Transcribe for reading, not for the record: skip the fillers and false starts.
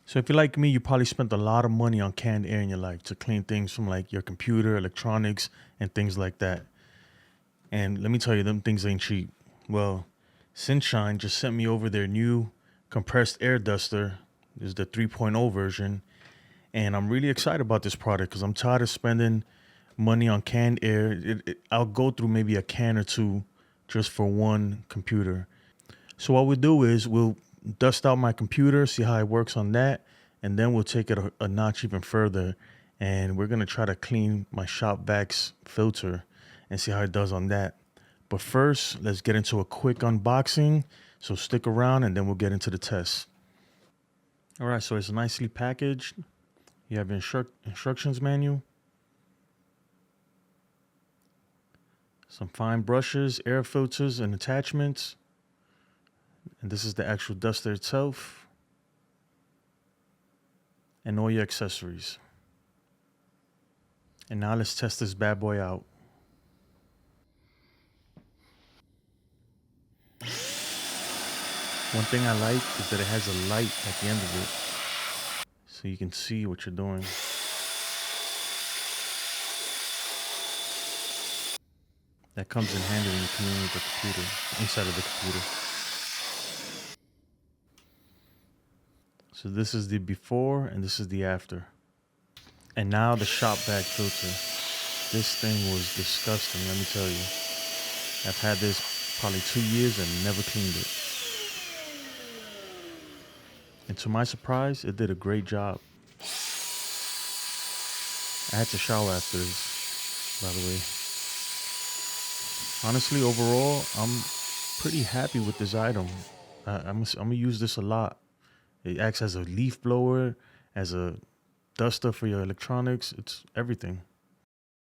So if you're like me, you probably spent a lot of money on canned air in your life to clean things from like your computer, electronics, and things like that. And let me tell you, them things ain't cheap. Well, Sunshine just sent me over their new compressed air duster. This is the 3.0 version. And I'm really excited about this product because I'm tired of spending money on canned air. I'll go through maybe a can or two just for one computer. So what we'll do is we'll dust out my computer, see how it works on that, and then we'll take it a notch even further. And we're gonna try to clean my shop vacs filter and see how it does on that. But first, let's get into a quick unboxing. So stick around and then we'll get into the test. All right, so it's nicely packaged. You have instructions manual, some fine brushes, air filters, and attachments. And this is the actual duster itself. And all your accessories. And now let's test this bad boy out. One thing I like is that it has a light at the end of it, so you can see what you're doing. That comes in handy when you're cleaning with the computer, inside of the computer. So this is the before and this is the after. And now the shop vac filter. This thing was disgusting, let me tell you. I've had this probably 2 years and never cleaned it. And to my surprise, it did a great job. I had to shower after this, by the way. Honestly, overall, I'm pretty happy with this item. I'm gonna use this a lot. It acts as a leaf blower, as a duster for your electronics. It's everything.